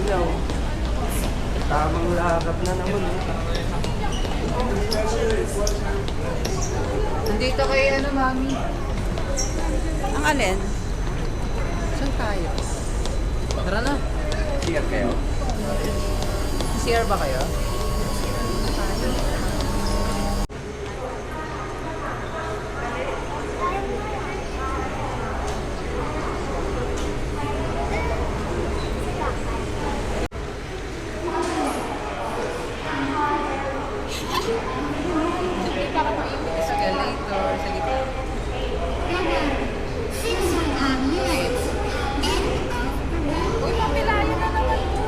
ilaw. Tamang lakad na naman eh. Nandito kay ano, mami? Ang alin? Saan tayo? Tara na. Siya kayo? CR ba kayo? Escalator, sa gitna. Uy, papilayan na naman to.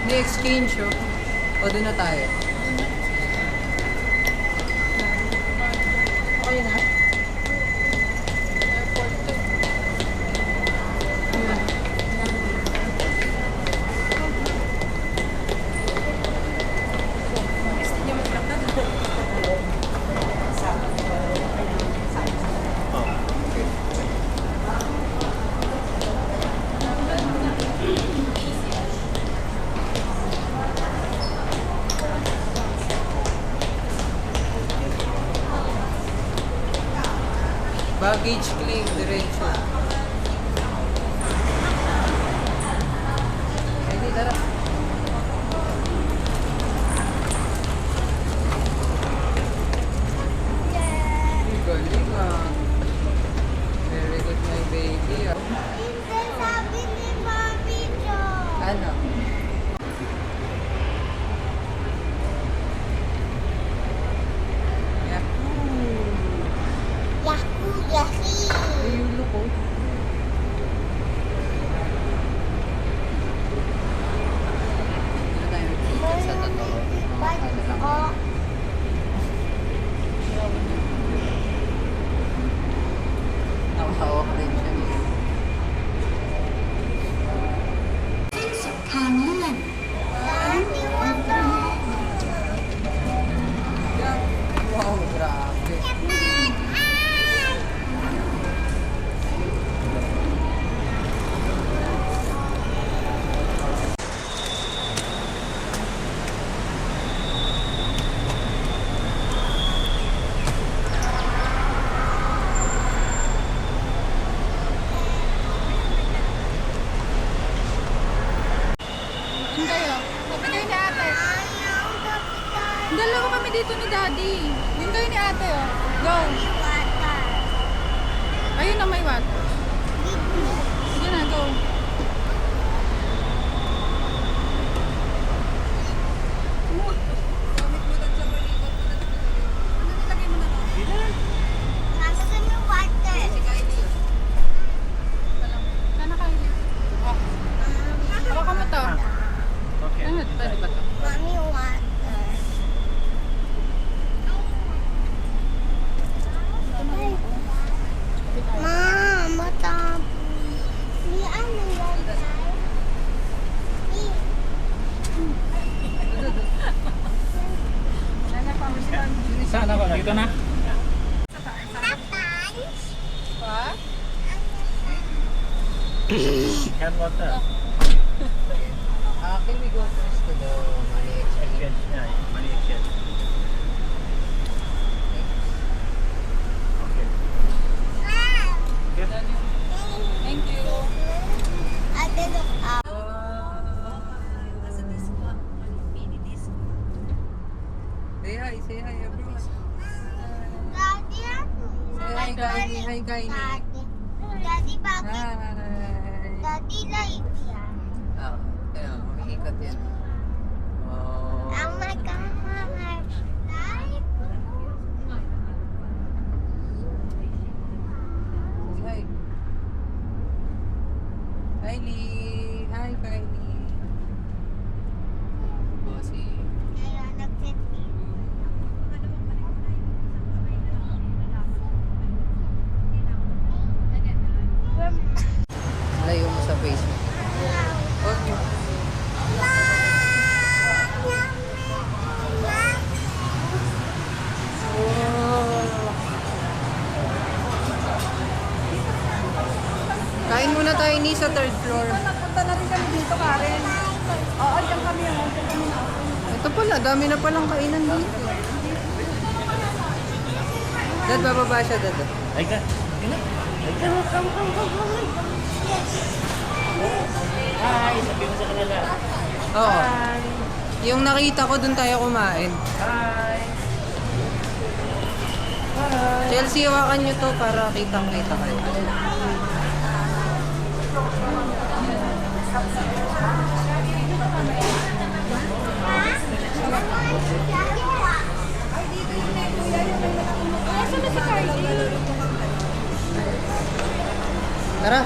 May exchange, oh. O, doon na tayo. Okay na? Baggage claim, diretso. Ay, di, tara. Galing ah. Very good, my baby. Ah. Hindi sabi ni Mami Jo. Ano? Yahoo! Yahi! Ayun, look oh. Ano tayo nakikita sa totoo? Ano lang. Oh, Nakahawak din siya. Mami, wag na. Wow, grabe. Saan kayo? Sabi kayo ni ate. Ayaw na kita. Dalawa kami dito ni daddy. Din kayo ni ate, oh. Go. Water. Ayun na may water. Sige na, go. Nasa may water. Sana kayo. Hawakan mo to. Okay. Ano, pwede ba to? Mami, water. Ma, matapos. Ni ano yan? Ni. Saan ako? Dito na? Tapans. Pa? Can water. Can we go first to the money exchange? Exchange niya eh. Money exchange. Okay. Ah. Thank you. Ate, look up. Say hi everyone. Daddy, ano? Say hi, Kylie. Hi, Kylie. Daddy. Daddy, bakit? Hi. Daddy, light yan. Oh, ayun, umiikot yan. Oh. Oh my God. Light? Say hi. Kylie. Hi, Kylie. Oh, si... Kaya nag-set Layo mo sa Facebook. Mami, sa third floor. Nagpunta na rin kami dito, Karen. Oo, dyan kami. Dyan kami na. Ito pala, dami na palang kainan dito. Dad, bababa siya, Dad. Ay ka. Hi, sabi mo sa kanila. Oo. Hi. Yung nakita ko, dun tayo kumain. Hi. Chelsea, hawakan nyo to para kitang-kita kayo. Nasaan na si Carly? Tara.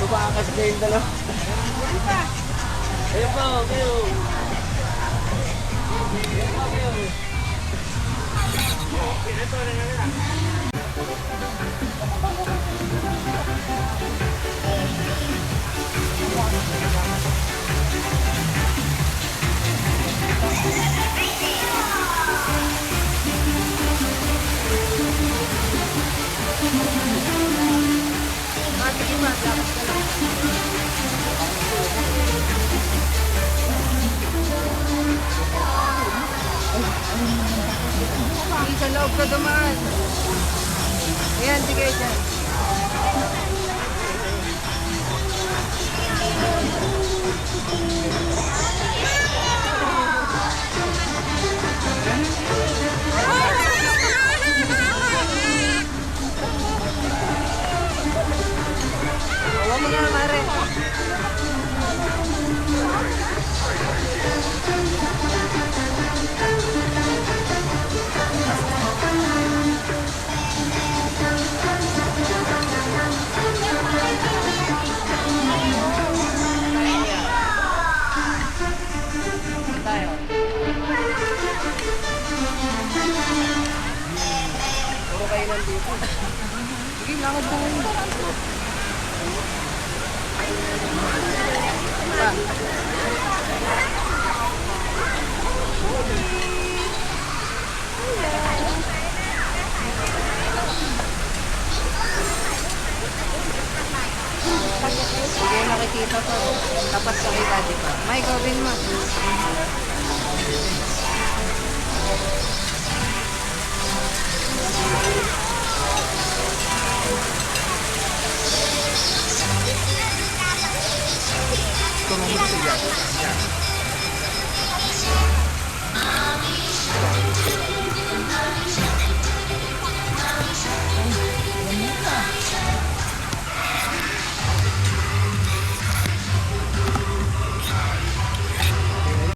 Tumakas na yung dalawa. Ayun pa, kayo. Hindi sa loob ka dumaan. Ayan, sige dyan. Huwag mo na, Mare. Tayo. Puro kayo nandito. Sige, lakad na kayo. Sige, nakikita ko. Tapat sa kita, di ba? May gawin mo.